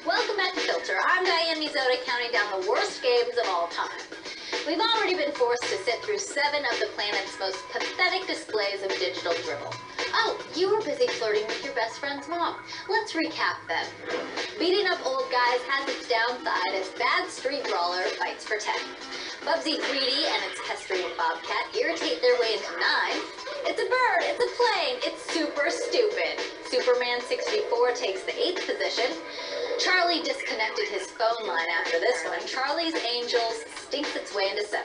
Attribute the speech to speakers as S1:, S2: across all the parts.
S1: Welcome back to Filter. I'm Diane Mizoda, counting down the worst games of all time. We've already been forced to sit through 7 of the planet's most pathetic displays of digital dribble. Oh, you were busy flirting with your best friend's mom. Let's recap them. Beating up old guys has its downside as Bad Street Brawler fights for 10. Bubsy 3D and its Kestrian Bobcat irritate their way into 9. It's a bird, it's a plane, it's super stupid. Superman 64 takes the 8th position. Charlie disconnected his phone line after this one. Charlie's Angels stinks its way into 7.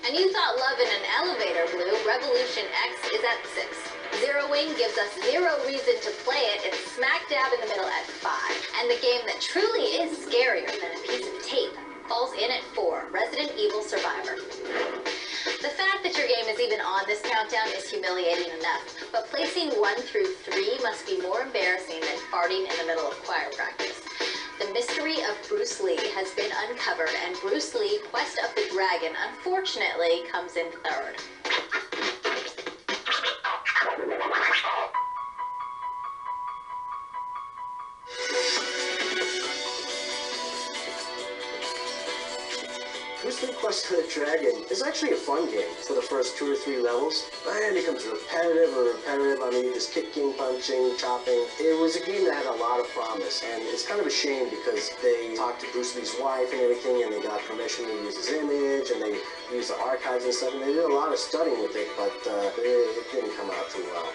S1: And you thought Love in an Elevator blew. Revolution X is at 6. Zero Wing gives us 0 reason to play it. It's smack dab in the middle at 5. And the game that truly is scarier than a piece of tape falls in at 4. Resident Evil Survivor. The fact that your game is even on this countdown is humiliating enough, but placing 1 through 3 must be more embarrassing than farting in the middle of choir practice. The mystery of Bruce Lee has been uncovered, and Bruce Lee, Quest of the Dragon, unfortunately comes in 3rd.
S2: Bruce Lee Quest of the Dragon is actually a fun game for the first 2 or 3 levels, but then it becomes repetitive. I mean, you're just kicking, punching, chopping. It was a game that had a lot of promise, and it's kind of a shame because they talked to Bruce Lee's wife and everything, and they got permission to use his image, and they used the archives and stuff, and they did a lot of studying with it, but it didn't come out too well.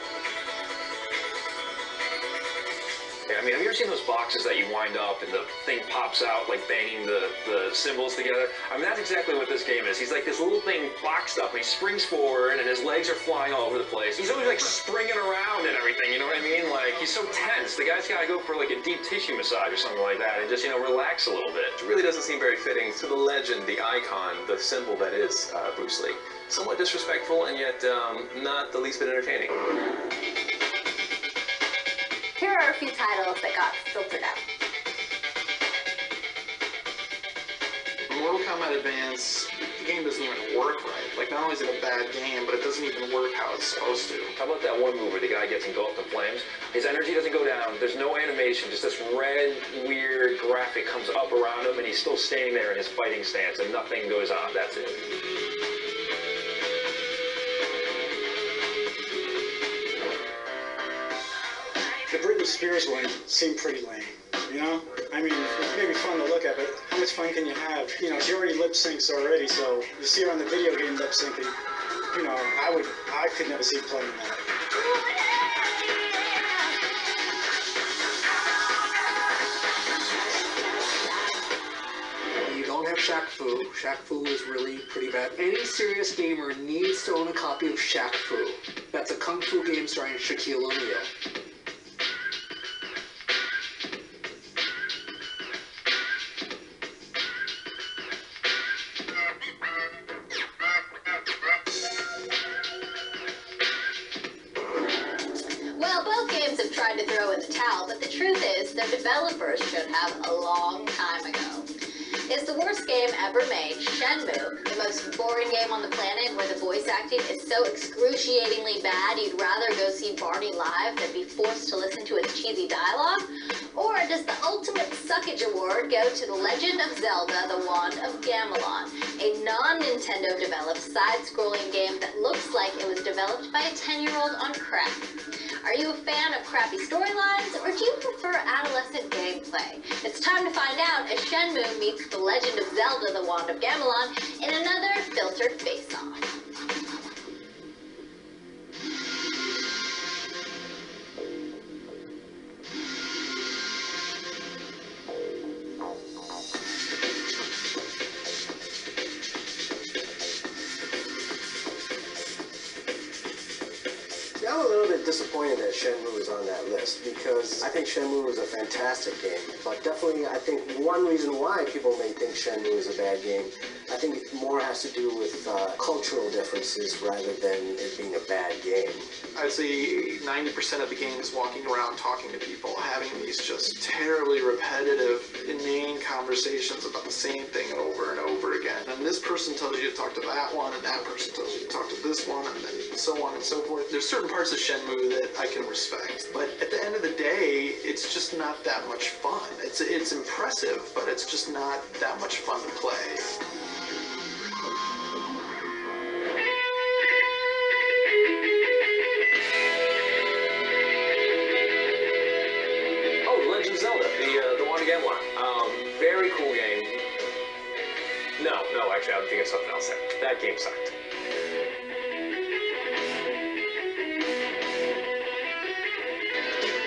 S3: I mean, have you ever seen those boxes that you wind up and the thing pops out, like banging the symbols together? I mean, that's exactly what this game is. He's like this little thing boxed up, and he springs forward, and his legs are flying all over the place. He's always like springing around and everything, you know what I mean? Like, he's so tense. The guy's got to go for like a deep tissue massage or something like that and just, you know, relax a little bit.
S4: It really doesn't seem very fitting to the legend, the icon, the symbol that is Bruce Lee. Somewhat disrespectful, and yet not the least bit entertaining.
S1: Here are a few titles that got filtered out.
S5: Mortal Kombat Advance, the game doesn't even work right. Like, not only is it a bad game, but it doesn't even work how it's supposed to.
S3: How about that one move where the guy gets engulfed in flames? His energy doesn't go down. There's no animation. Just this red, weird graphic comes up around him, and he's still standing there in his fighting stance, and nothing goes on. That's it.
S6: The Britney Spears one seemed pretty lame, you know? I mean, it may be fun to look at, but how much fun can you have? You know, she already lip syncs already, so you see her on the video game lip syncing. You know, I could never see playing that.
S7: You don't have Shaq Fu. Shaq Fu is really pretty bad. Any serious gamer needs to own a copy of Shaq Fu. That's a kung fu game starring Shaquille O'Neal.
S1: Well, both games have tried to throw in the towel, but the truth is their developers should have a long time ago. It's the worst game ever made, Shenmue, the most boring game on the planet where the voice acting is so excruciatingly bad you'd rather go see Barney live than be forced to listen to its cheesy dialogue? Or does the ultimate suckage award go to the Legend of Zelda, the Wand of Gamelon, a non-Nintendo developed side-scrolling game that looks like it was developed by a 10-year-old on crack? Are you a fan of crappy storylines, or do you prefer adolescent gameplay? It's time to find out as Shenmue meets the Legend of Zelda, the Wand of Gamelon, in another filtered face-off.
S2: I'm a little bit disappointed that Shenmue is on that list because I think Shenmue was a fantastic game. But definitely, I think one reason why people may think Shenmue is a bad game, I think it more has to do with cultural differences rather than it being a bad game.
S5: I'd say 90% of the game is walking around talking to people, having these just terribly repetitive, inane conversations about the same thing over and over again. And this person tells you to talk to that one, and that person tells you to talk to this one, and then so on and so forth. There's certain parts of Shenmue that I can respect, but at the end of the day, it's just not that much fun. It's impressive, but it's just not that much fun to play.
S4: Legend of Zelda, the Wand of Gamelon. Very cool game. No, actually, I'm thinking of something else there. That game sucked.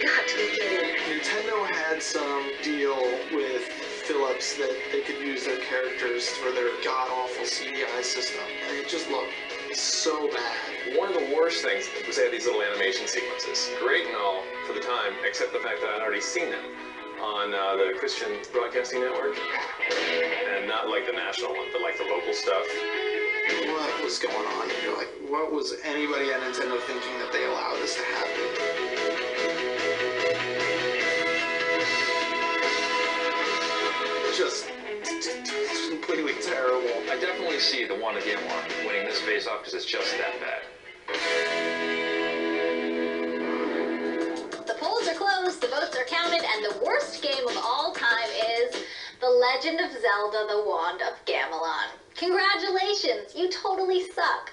S8: Got to get in.
S5: Nintendo had some deal with Philips that they could use their characters for their god-awful CGI system, and it just looked so bad.
S4: One of the worst things was they had these little animation sequences. Great and all for the time, except the fact that I'd already seen them on the Christian Broadcasting Network. And not like the national one, but like the local stuff.
S5: What was going on here? Like, what was anybody at Nintendo thinking that they allowed this to happen? Just completely terrible.
S3: I definitely see the Wand of Gamelon winning this face-off because it's just that bad.
S1: The polls are closed, the votes are counted, and the worst game of all time is The Legend of Zelda, The Wand of Gamelon. Congratulations, you totally suck.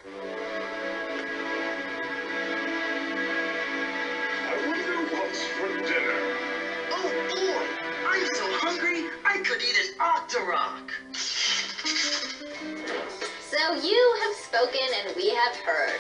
S9: I wonder what's for dinner.
S8: Oh boy, I'm so hungry I could eat an Octorok.
S1: So you have spoken and we have heard.